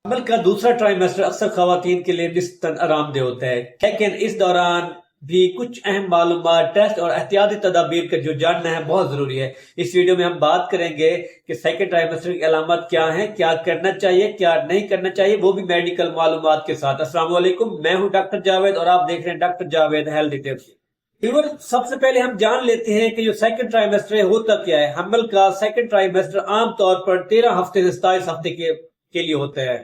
حمل کا دوسرا ٹرائیمیسٹر اکثر خواتین کے لیے نسبتاً آرام دہ ہوتا ہے، لیکن اس دوران بھی کچھ اہم معلومات، ٹیسٹ اور احتیاطی تدابیر کا جو جاننا ہے بہت ضروری ہے۔ اس ویڈیو میں ہم بات کریں گے کہ سیکنڈ ٹرائیمیسٹر کی علامات کیا ہیں، کیا کرنا چاہیے، کیا نہیں کرنا چاہیے، وہ بھی میڈیکل معلومات کے ساتھ۔ السلام علیکم، میں ہوں ڈاکٹر جاوید اور آپ دیکھ رہے ہیں ڈاکٹر جاوید ہیلتھ ڈیٹیلز۔ سب سے پہلے ہم جان لیتے ہیں کہ جو سیکنڈ ٹرائیمیسٹر ہوتا کیا ہے۔ حمل کا سیکنڈ ٹرائیمیسٹر عام طور پر 13 ہفتے سے 27 ہفتے کے لیے ہوتا ہے۔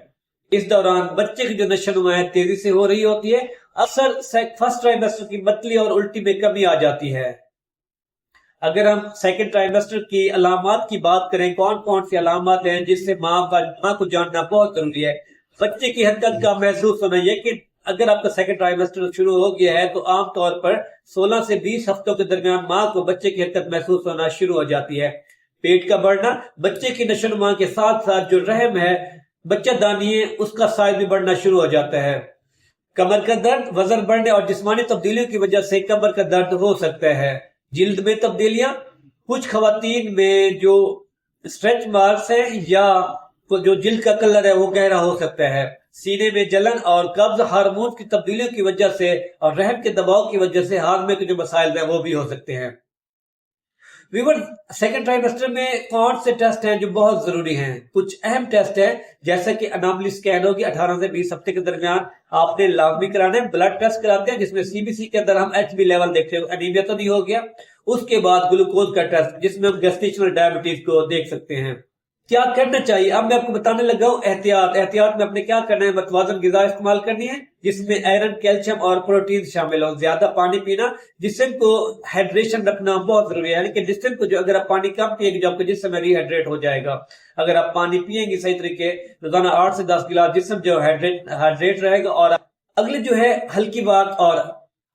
اس دوران بچے کی جو نشو نما ہے تیزی سے ہو رہی ہوتی ہے۔ اکثر فرسٹ ٹرائیمیسٹر کی متلی اور الٹی میں کمی آ جاتی ہے۔ اگر ہم سیکنڈ ٹرائیمیسٹر کی علامات کی بات کریں، کون کون سی علامات ہیں جس سے ماں کو جاننا بہت ضروری ہے۔ بچے کی حرکت کا محسوس ہونا، یہ کہ اگر آپ کا سیکنڈ ٹرائیمیسٹر شروع ہو گیا ہے تو عام طور پر 16 سے 20 ہفتوں کے درمیان ماں کو بچے کی حرکت محسوس ہونا شروع ہو جاتی ہے۔ پیٹ کا بڑھنا، بچے کی نشو نما کے ساتھ ساتھ جو رحم ہے، بچہ دانی ہے، اس کا سائز بھی بڑھنا شروع ہو جاتا ہے۔ کمر کا درد، وزن بڑھنے اور جسمانی تبدیلیوں کی وجہ سے کمر کا درد ہو سکتا ہے۔ جلد میں تبدیلیاں، کچھ خواتین میں جو اسٹریچ مارکس ہیں یا جو جلد کا کلر ہے وہ گہرا ہو سکتا ہے۔ سینے میں جلن اور قبض ہارمون کی تبدیلیوں کی وجہ سے اور رحم کے دباؤ کی وجہ سے ہاضمے کے جو مسائل ہیں وہ بھی ہو سکتے ہیں۔ سیکنڈ ٹرائیمیسٹر میں کون سے ٹیسٹ ہیں جو بہت ضروری ہیں؟ کچھ اہم ٹیسٹ ہیں جیسا کہ اناملی سکین ہوگی، 18 سے 20 ہفتے کے درمیان آپ نے لازمی کرانا ہے۔ بلڈ ٹیسٹ کراتے ہیں جس میں سی بی سی کے اندر ہم ایچ بی لیول دیکھتے ہیں، انیمیا تو نہیں ہو گیا۔ اس کے بعد گلوکوز کا ٹیسٹ جس میں ہم گیسٹیشنل ڈائبٹیز کو دیکھ سکتے ہیں۔ کیا کرنا چاہیے؟ اب میں آپ کو بتانے لگا ہوں احتیاط میں اپنے کیا کرنا ہے۔ متوازن غذا استعمال کرنی ہے جس میں آئرن، کیلشیم اور پروٹین شامل ہوں۔ زیادہ پانی پینا، جسم کو ہائیڈریشن رکھنا بہت ضروری ہے، یعنی کہ جسم کو جو اگر آپ پانی کم پیئیں گے جو آپ کے جسم میں ری ہائیڈریٹ ہو جائے گا۔ اگر آپ پانی پیئیں گے صحیح طریقے روزانہ 8 سے 10 گلاس، جسم جو ہائیڈریٹ رہے گا۔ اور اگلی جو ہے ہلکی واک اور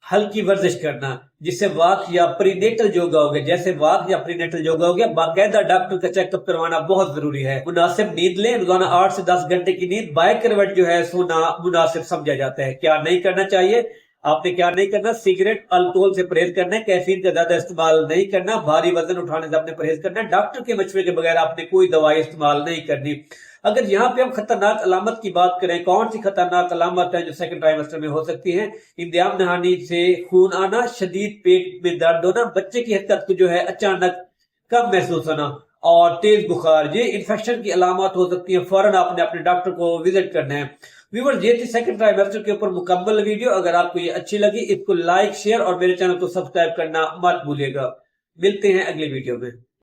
ہلکی ورزش کرنا، جس سے واک یا پری نیٹل یوگا ہو گیا، جیسے واک یا پری نیٹل یوگا ہو گیا۔ باقاعدہ ڈاکٹر کا چیک اپ کروانا بہت ضروری ہے۔ مناسب نیند لیں، روزانہ 8 سے 10 گھنٹے کی نیند۔ بائیں کروٹ جو ہے سونا مناسب سمجھا جاتا ہے۔ کیا نہیں کرنا چاہیے؟ آپ نے کیا نہیں کرنا؟ سگریٹ، الکوہل سے پرہیز کرنا ہے، کیفین کا زیادہ استعمال نہیں کرنا، بھاری وزن اٹھانے سے آپ نے پرہیز کرنا ہے، ڈاکٹر کے مشورے کے بغیر آپ نے کوئی دوائی استعمال نہیں کرنی۔ اگر یہاں پہ ہم خطرناک علامت کی بات کریں، کون سی خطرناک علامت ہیں جو سیکنڈ ٹرائیمیسٹر میں ہو سکتی ہیں؟ انتظام نہانی سے خون آنا، شدید پیٹ میں درد ہونا، بچے کی حرکت کو جو ہے اچانک کم محسوس ہونا اور تیز بخار، یہ انفیکشن کی علامات ہو سکتی ہیں۔ فوراً آپ نے اپنے ڈاکٹر کو وزٹ کرنا ہے۔ ویورز، یہ تھی سیکنڈ ٹرائیمیسٹر کے اوپر مکمل ویڈیو۔ اگر آپ کو یہ اچھی لگی اس کو لائک، شیئر اور میرے چینل کو سبسکرائب کرنا مت بھولیے گا۔ ملتے ہیں اگلی ویڈیو میں۔